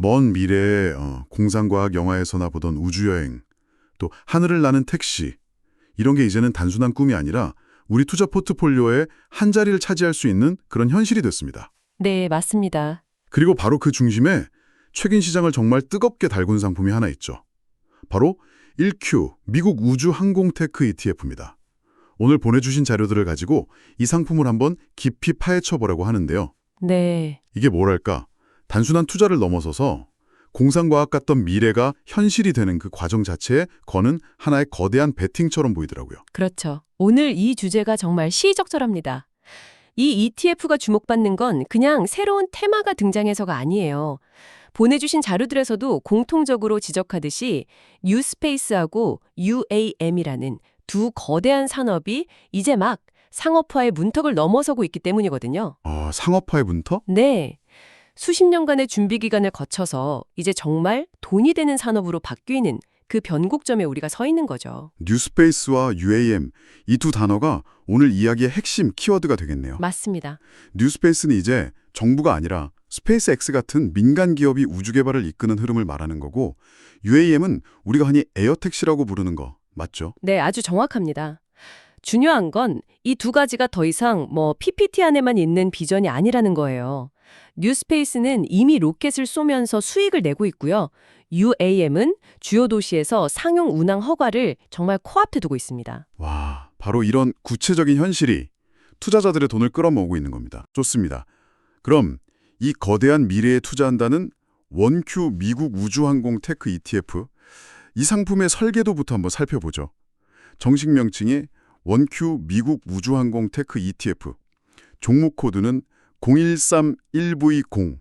먼 미래에 공상과학 영화에서나 보던 우주여행, 또 하늘을 나는 택시, 이런 게 이제는 단순한 꿈이 아니라 우리 투자 포트폴리오의 한 자리를 차지할 수 있는 그런 현실이 됐습니다. 네, 맞습니다. 그리고 바로 그 중심에 최근 시장을 정말 뜨겁게 달군 상품이 하나 있죠. 바로 1Q, 미국 우주항공테크 ETF입니다. 오늘 보내주신 자료들을 가지고 이 상품을 한번 깊이 파헤쳐보려고 하는데요. 네, 이게 뭐랄까, 단순한 투자를 넘어서서 공상과학 같던 미래가 현실이 되는 그 과정 자체에 거는 하나의 거대한 베팅처럼 보이더라고요. 그렇죠. 오늘 이 주제가 정말 시의적절합니다. 이 ETF가 주목받는 건 그냥 새로운 테마가 등장해서가 아니에요. 보내주신 자료들에서도 공통적으로 지적하듯이 뉴스페이스하고 UAM이라는 두 거대한 산업이 이제 막 상업화의 문턱을 넘어서고 있기 때문이거든요. 상업화의 문턱? 네. 수십 년간의 준비 기간을 거쳐서 이제 정말 돈이 되는 산업으로 바뀌는 그 변곡점에 우리가 서 있는 거죠. 뉴스페이스와 UAM, 이 두 단어가 오늘 이야기의 핵심 키워드가 되겠네요. 맞습니다. 뉴스페이스는 이제 정부가 아니라 스페이스X 같은 민간 기업이 우주 개발을 이끄는 흐름을 말하는 거고, UAM은 우리가 흔히 에어택시라고 부르는 거 맞죠? 네, 아주 정확합니다. 중요한 건 이 두 가지가 더 이상 PPT 안에만 있는 비전이 아니라는 거예요. 뉴스페이스는 이미 로켓을 쏘면서 수익을 내고 있고요. UAM은 주요 도시에서 상용 운항 허가를 정말 코앞에 두고 있습니다. 와, 바로 이런 구체적인 현실이 투자자들의 돈을 끌어모으고 있는 겁니다. 좋습니다. 그럼 이 거대한 미래에 투자한다는 원큐 미국 우주항공 테크 ETF, 이 상품의 설계도부터 한번 살펴보죠. 정식 명칭이 원큐 미국 우주항공 테크 ETF, 종목 코드는 0131V0,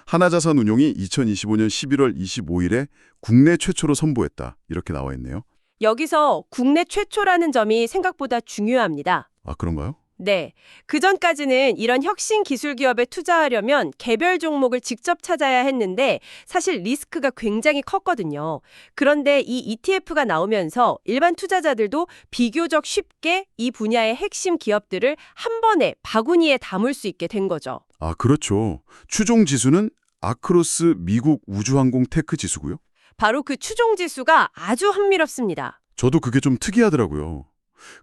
하나자산운용이 2025년 11월 25일에 국내 최초로 선보였다. 이렇게 나와 있네요. 여기서 국내 최초라는 점이 생각보다 중요합니다. 아, 그런가요? 네. 그전까지는 이런 혁신 기술 기업에 투자하려면 개별 종목을 직접 찾아야 했는데 사실 리스크가 굉장히 컸거든요. 그런데 이 ETF가 나오면서 일반 투자자들도 비교적 쉽게 이 분야의 핵심 기업들을 한 번에 바구니에 담을 수 있게 된 거죠. 아, 그렇죠. 추종 지수는 아크로스 미국 우주항공 테크 지수고요. 바로 그 추종 지수가 아주 흥미롭습니다. 저도 그게 좀 특이하더라고요.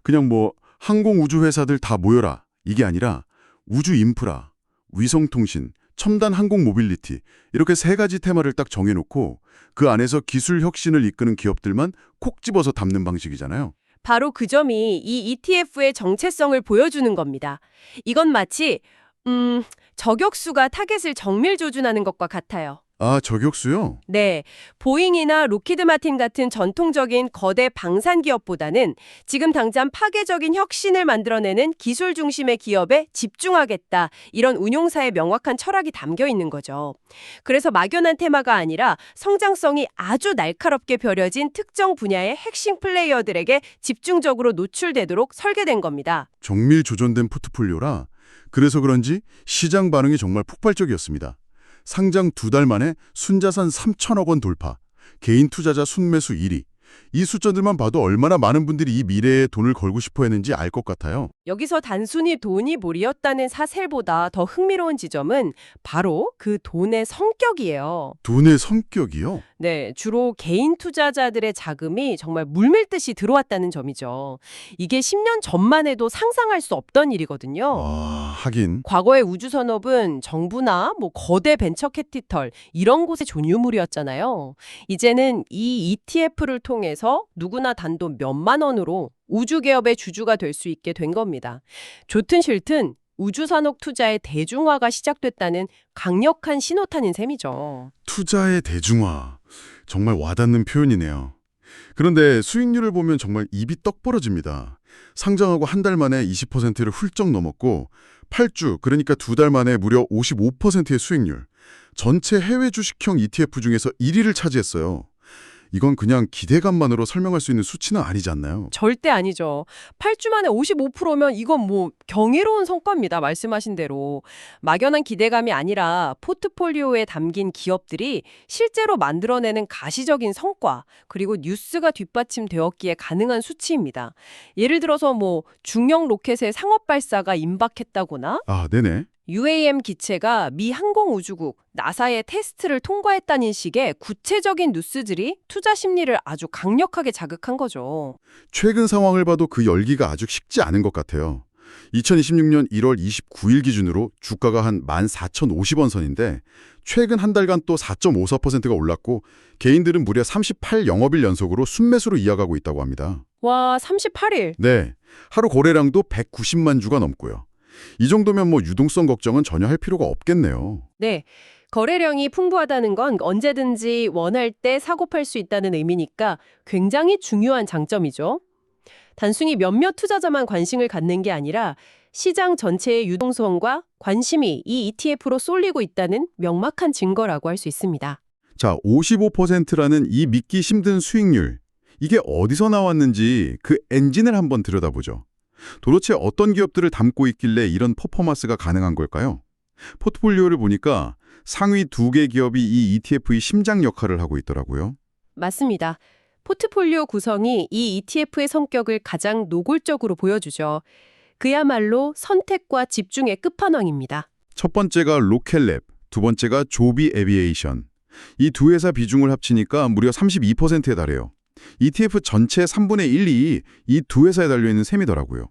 그냥 항공 우주 회사들 다 모여라, 이게 아니라 우주 인프라, 위성통신, 첨단 항공 모빌리티, 이렇게 세 가지 테마를 딱 정해놓고 그 안에서 기술 혁신을 이끄는 기업들만 콕 집어서 담는 방식이잖아요. 바로 그 점이 이 ETF의 정체성을 보여주는 겁니다. 이건 마치 저격수가 타겟을 정밀 조준하는 것과 같아요. 아, 저격수요? 네, 보잉이나 로키드 마틴 같은 전통적인 거대 방산 기업보다는 지금 당장 파괴적인 혁신을 만들어내는 기술 중심의 기업에 집중하겠다. 이런 운용사의 명확한 철학이 담겨 있는 거죠. 그래서 막연한 테마가 아니라 성장성이 아주 날카롭게 벼려진 특정 분야의 핵심 플레이어들에게 집중적으로 노출되도록 설계된 겁니다. 정밀 조전된 포트폴리오라 그래서 그런지 시장 반응이 정말 폭발적이었습니다. 상장 2달 만에 순자산 3천억 원 돌파, 개인 투자자 순매수 1위. 이 숫자들만 봐도 얼마나 많은 분들이 이 미래에 돈을 걸고 싶어 했는지 알 것 같아요. 여기서 단순히 돈이 몰이었다는 사실보다 더 흥미로운 지점은 바로 그 돈의 성격이에요. 돈의 성격이요? 네, 주로 개인 투자자들의 자금이 정말 물밀듯이 들어왔다는 점이죠. 이게 10년 전만 해도 상상할 수 없던 일이거든요. 하긴. 과거의 우주산업은 정부나 거대 벤처 캐피털 이런 곳의 존유물이었잖아요. 이제는 이 ETF를 통해서 누구나 단돈 몇만 원으로 우주 기업의 주주가 될 수 있게 된 겁니다. 좋든 싫든 우주산업 투자의 대중화가 시작됐다는 강력한 신호탄인 셈이죠. 투자의 대중화. 정말 와닿는 표현이네요. 그런데 수익률을 보면 정말 입이 떡 벌어집니다. 상장하고 한 달 만에 20%를 훌쩍 넘었고 8주, 그러니까 2달 만에 무려 55%의 수익률. 전체 해외 주식형 ETF 중에서 1위를 차지했어요. 이건 그냥 기대감만으로 설명할 수 있는 수치는 아니지 않나요? 절대 아니죠. 8주 만에 55%면 이건 경이로운 성과입니다. 말씀하신 대로. 막연한 기대감이 아니라 포트폴리오에 담긴 기업들이 실제로 만들어내는 가시적인 성과, 그리고 뉴스가 뒷받침되었기에 가능한 수치입니다. 예를 들어서 중형 로켓의 상업 발사가 임박했다거나 아, 네네. UAM 기체가 미 항공우주국 나사의 테스트를 통과했다는 식의 구체적인 뉴스들이 투자 심리를 아주 강력하게 자극한 거죠. 최근 상황을 봐도 그 열기가 아주 식지 않은 것 같아요. 2026년 1월 29일 기준으로 주가가 한 14,050원 선인데 최근 한 달간 또 4.54%가 올랐고 개인들은 무려 38 영업일 연속으로 순매수로 이어가고 있다고 합니다. 와, 38일. 네, 하루 거래량도 190만 주가 넘고요. 이 정도면 뭐 유동성 걱정은 전혀 할 필요가 없겠네요. 네. 거래량이 풍부하다는 건 언제든지 원할 때 사고 팔 수 있다는 의미니까 굉장히 중요한 장점이죠. 단순히 몇몇 투자자만 관심을 갖는 게 아니라 시장 전체의 유동성과 관심이 이 ETF로 쏠리고 있다는 명확한 증거라고 할 수 있습니다. 자, 55%라는 이 믿기 힘든 수익률. 이게 어디서 나왔는지 그 엔진을 한번 들여다보죠. 도대체 어떤 기업들을 담고 있길래 이런 퍼포먼스가 가능한 걸까요? 포트폴리오를 보니까 상위 2개 기업이 이 ETF의 심장 역할을 하고 있더라고요. 맞습니다. 포트폴리오 구성이 이 ETF의 성격을 가장 노골적으로 보여주죠. 그야말로 선택과 집중의 끝판왕입니다. 첫 번째가 로켓랩, 두 번째가 조비 에비에이션. 이 두 회사 비중을 합치니까 무려 32%에 달해요. ETF 전체 3분의 1이 이 두 회사에 달려있는 셈이더라고요.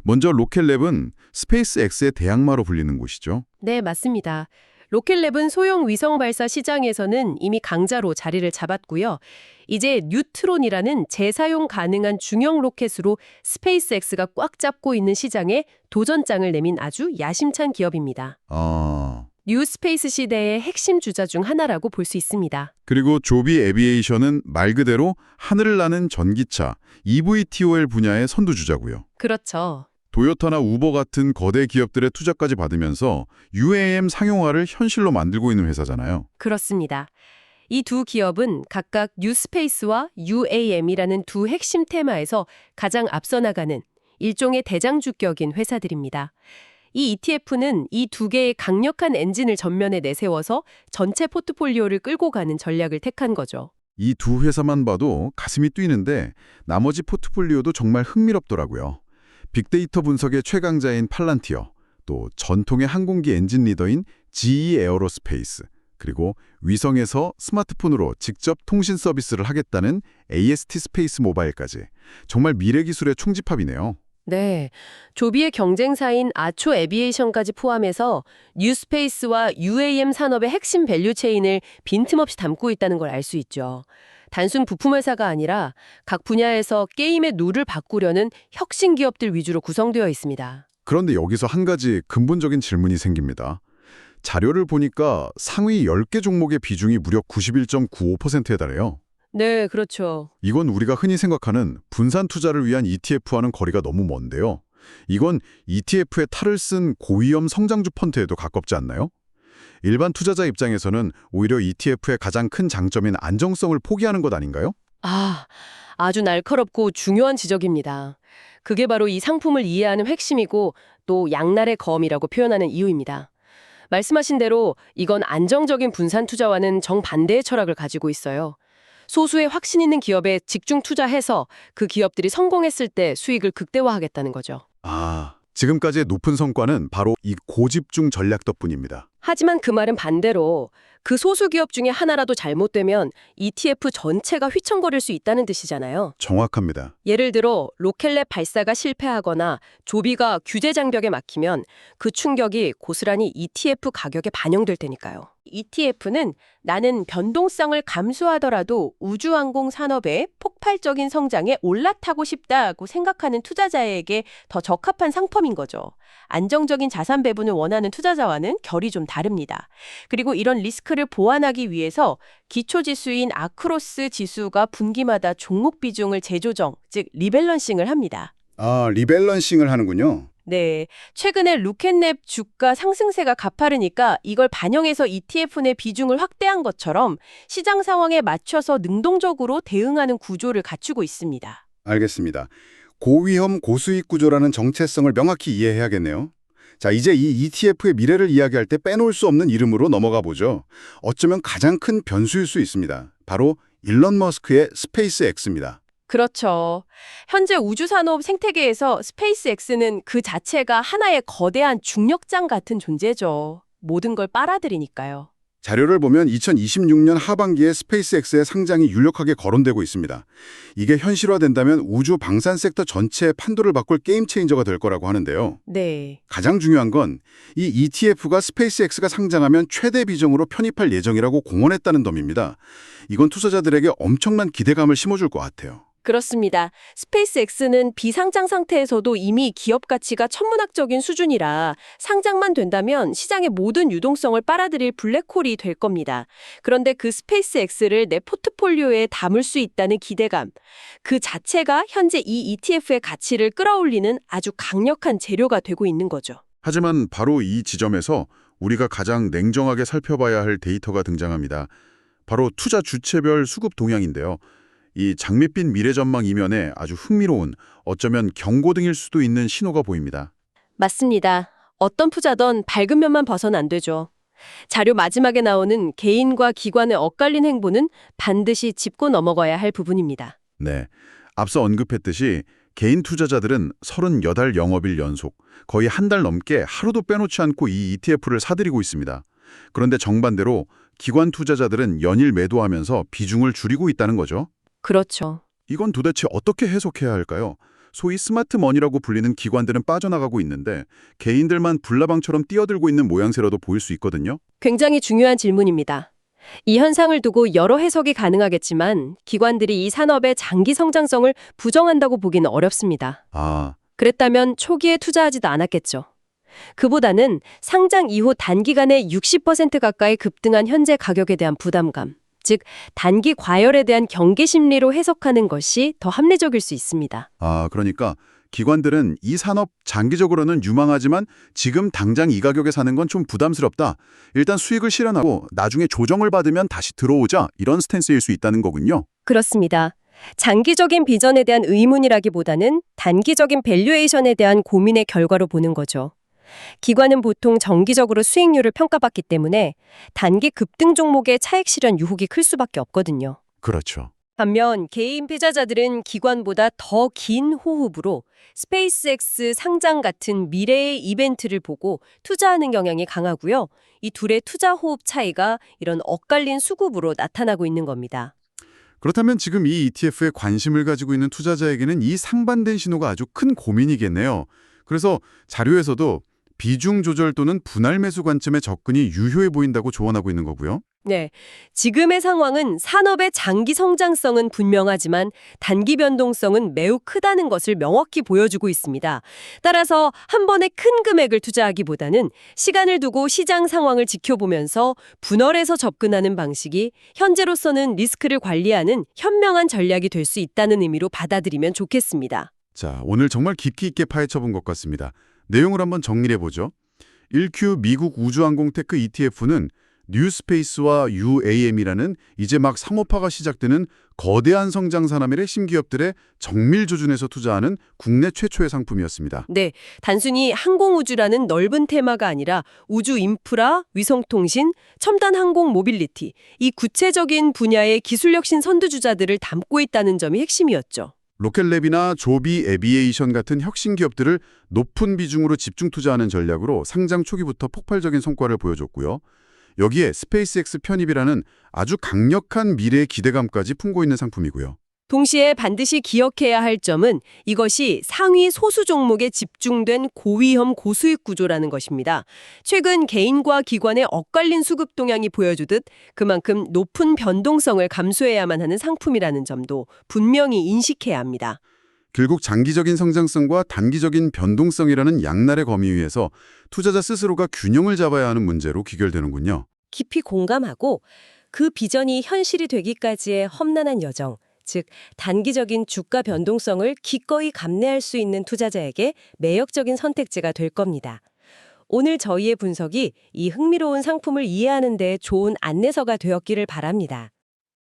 먼저 로켓랩은 스페이스X의 대항마로 불리는 곳이죠. 네, 맞습니다. 로켓랩은 소형 위성 발사 시장에서는 이미 강자로 자리를 잡았고요. 이제 뉴트론이라는 재사용 가능한 중형 로켓으로 스페이스X가 꽉 잡고 있는 시장에 도전장을 내민 아주 야심찬 기업입니다. 뉴스페이스 시대의 핵심 주자 중 하나라고 볼 수 있습니다. 그리고 조비 에비에이션은 말 그대로 하늘을 나는 전기차, EVTOL 분야의 선두주자고요. 그렇죠. 도요타나 우버 같은 거대 기업들의 투자까지 받으면서 UAM 상용화를 현실로 만들고 있는 회사잖아요. 그렇습니다. 이 두 기업은 각각 뉴스페이스와 UAM이라는 두 핵심 테마에서 가장 앞서 나가는 일종의 대장주격인 회사들입니다. 이 ETF는 이 두 개의 강력한 엔진을 전면에 내세워서 전체 포트폴리오를 끌고 가는 전략을 택한 거죠. 이 두 회사만 봐도 가슴이 뛰는데 나머지 포트폴리오도 정말 흥미롭더라고요. 빅데이터 분석의 최강자인 팔란티어, 또 전통의 항공기 엔진 리더인 GE 에어로스페이스, 그리고 위성에서 스마트폰으로 직접 통신 서비스를 하겠다는 AST 스페이스 모바일까지 정말 미래 기술의 총집합이네요. 네, 조비의 경쟁사인 아초 에비에이션까지 포함해서 뉴스페이스와 UAM 산업의 핵심 밸류체인을 빈틈없이 담고 있다는 걸 알 수 있죠. 단순 부품 회사가 아니라 각 분야에서 게임의 룰을 바꾸려는 혁신 기업들 위주로 구성되어 있습니다. 그런데 여기서 한 가지 근본적인 질문이 생깁니다. 자료를 보니까 상위 10개 종목의 비중이 무려 91.95%에 달해요. 네, 그렇죠. 이건 우리가 흔히 생각하는 분산 투자를 위한 ETF와는 거리가 너무 먼데요. 이건 ETF에 탈을 쓴 고위험 성장주 펀드에도 가깝지 않나요? 일반 투자자 입장에서는 오히려 ETF의 가장 큰 장점인 안정성을 포기하는 것 아닌가요? 아주 날카롭고 중요한 지적입니다. 그게 바로 이 상품을 이해하는 핵심이고 또 양날의 검이라고 표현하는 이유입니다. 말씀하신 대로 이건 안정적인 분산 투자와는 정반대의 철학을 가지고 있어요. 소수의 확신 있는 기업에 집중 투자해서 그 기업들이 성공했을 때 수익을 극대화하겠다는 거죠. 지금까지의 높은 성과는 바로 이 고집중 전략 덕분입니다. 하지만 그 말은 반대로 그 소수 기업 중에 하나라도 잘못되면 ETF 전체가 휘청거릴 수 있다는 뜻이잖아요. 정확합니다. 예를 들어 로켓랩 발사가 실패하거나 조비가 규제 장벽에 막히면 그 충격이 고스란히 ETF 가격에 반영될 테니까요. ETF는 나는 변동성을 감수하더라도 우주항공 산업의 폭발적인 성장에 올라타고 싶다고 생각하는 투자자에게 더 적합한 상품인 거죠. 안정적인 자산 배분을 원하는 투자자와는 결이 좀 다릅니다. 그리고 이런 리스크를 보완하기 위해서 기초지수인 아크로스 지수가 분기마다 종목 비중을 재조정, 즉 리밸런싱을 합니다. 리밸런싱을 하는군요. 네, 최근에 로켓랩 주가 상승세가 가파르니까 이걸 반영해서 ETF 내 비중을 확대한 것처럼 시장 상황에 맞춰서 능동적으로 대응하는 구조를 갖추고 있습니다. 알겠습니다. 고위험 고수익 구조라는 정체성을 명확히 이해해야겠네요. 자, 이제 이 ETF의 미래를 이야기할 때 빼놓을 수 없는 이름으로 넘어가 보죠. 어쩌면 가장 큰 변수일 수 있습니다. 바로 일론 머스크의 스페이스X입니다. 그렇죠. 현재 우주산업 생태계에서 스페이스X는 그 자체가 하나의 거대한 중력장 같은 존재죠. 모든 걸 빨아들이니까요. 자료를 보면 2026년 하반기에 스페이스X의 상장이 유력하게 거론되고 있습니다. 이게 현실화된다면 우주 방산 섹터 전체의 판도를 바꿀 게임 체인저가 될 거라고 하는데요. 네. 가장 중요한 건 이 ETF가 스페이스X가 상장하면 최대 비중으로 편입할 예정이라고 공언했다는 점입니다. 이건 투자자들에게 엄청난 기대감을 심어줄 것 같아요. 그렇습니다. 스페이스X는 비상장 상태에서도 이미 기업 가치가 천문학적인 수준이라 상장만 된다면 시장의 모든 유동성을 빨아들일 블랙홀이 될 겁니다. 그런데 그 스페이스X를 내 포트폴리오에 담을 수 있다는 기대감, 그 자체가 현재 이 ETF의 가치를 끌어올리는 아주 강력한 재료가 되고 있는 거죠. 하지만 바로 이 지점에서 우리가 가장 냉정하게 살펴봐야 할 데이터가 등장합니다. 바로 투자 주체별 수급 동향인데요. 이 장밋빛 미래 전망 이면에 아주 흥미로운, 어쩌면 경고등일 수도 있는 신호가 보입니다. 맞습니다. 어떤 투자든 밝은 면만 봐서는 안 되죠. 자료 마지막에 나오는 개인과 기관의 엇갈린 행보는 반드시 짚고 넘어가야 할 부분입니다. 네, 앞서 언급했듯이 개인 투자자들은 38 영업일 연속, 거의 한 달 넘게 하루도 빼놓지 않고 이 ETF를 사들이고 있습니다. 그런데 정반대로 기관 투자자들은 연일 매도하면서 비중을 줄이고 있다는 거죠. 그렇죠. 이건 도대체 어떻게 해석해야 할까요? 소위 스마트 머니라고 불리는 기관들은 빠져나가고 있는데 개인들만 불나방처럼 뛰어들고 있는 모양새라도 보일 수 있거든요. 굉장히 중요한 질문입니다. 이 현상을 두고 여러 해석이 가능하겠지만 기관들이 이 산업의 장기 성장성을 부정한다고 보기는 어렵습니다. 아, 그랬다면 초기에 투자하지도 않았겠죠. 그보다는 상장 이후 단기간에 60% 가까이 급등한 현재 가격에 대한 부담감, 즉 단기 과열에 대한 경계 심리로 해석하는 것이 더 합리적일 수 있습니다. 그러니까 기관들은 이 산업 장기적으로는 유망하지만 지금 당장 이 가격에 사는 건 좀 부담스럽다. 일단 수익을 실현하고 나중에 조정을 받으면 다시 들어오자, 이런 스탠스일 수 있다는 거군요. 그렇습니다. 장기적인 비전에 대한 의문이라기보다는 단기적인 밸류에이션에 대한 고민의 결과로 보는 거죠. 기관은 보통 정기적으로 수익률을 평가받기 때문에 단기 급등 종목의 차익 실현 유혹이 클 수밖에 없거든요. 그렇죠. 반면 개인 패자자들은 기관보다 더 긴 호흡으로 스페이스X 상장 같은 미래의 이벤트를 보고 투자하는 경향이 강하고요. 이 둘의 투자 호흡 차이가 이런 엇갈린 수급으로 나타나고 있는 겁니다. 그렇다면 지금 이 ETF에 관심을 가지고 있는 투자자에게는 이 상반된 신호가 아주 큰 고민이겠네요. 그래서 자료에서도 비중 조절 또는 분할 매수 관점의 접근이 유효해 보인다고 조언하고 있는 거고요. 네, 지금의 상황은 산업의 장기 성장성은 분명하지만 단기 변동성은 매우 크다는 것을 명확히 보여주고 있습니다. 따라서 한 번에 큰 금액을 투자하기보다는 시간을 두고 시장 상황을 지켜보면서 분할해서 접근하는 방식이 현재로서는 리스크를 관리하는 현명한 전략이 될 수 있다는 의미로 받아들이면 좋겠습니다. 자, 오늘 정말 깊이 있게 파헤쳐본 것 같습니다. 내용을 한번 정리해보죠. 1Q 미국 우주항공 테크 ETF는 뉴스페이스와 UAM이라는 이제 막 상업화가 시작되는 거대한 성장 산업의 핵심 기업들의 정밀 조준에서 투자하는 국내 최초의 상품이었습니다. 네, 단순히 항공우주라는 넓은 테마가 아니라 우주 인프라, 위성통신, 첨단 항공 모빌리티, 이 구체적인 분야의 기술혁신 선두주자들을 담고 있다는 점이 핵심이었죠. 로켓랩이나 조비 에비에이션 같은 혁신 기업들을 높은 비중으로 집중 투자하는 전략으로 상장 초기부터 폭발적인 성과를 보여줬고요. 여기에 스페이스X 편입이라는 아주 강력한 미래의 기대감까지 품고 있는 상품이고요. 동시에 반드시 기억해야 할 점은 이것이 상위 소수 종목에 집중된 고위험 고수익 구조라는 것입니다. 최근 개인과 기관의 엇갈린 수급 동향이 보여주듯 그만큼 높은 변동성을 감수해야만 하는 상품이라는 점도 분명히 인식해야 합니다. 결국 장기적인 성장성과 단기적인 변동성이라는 양날의 검이 위에서 투자자 스스로가 균형을 잡아야 하는 문제로 귀결되는군요. 깊이 공감하고 그 비전이 현실이 되기까지의 험난한 여정, 즉 단기적인 주가 변동성을 기꺼이 감내할 수 있는 투자자에게 매력적인 선택지가 될 겁니다. 오늘 저희의 분석이 이 흥미로운 상품을 이해하는 데 좋은 안내서가 되었기를 바랍니다.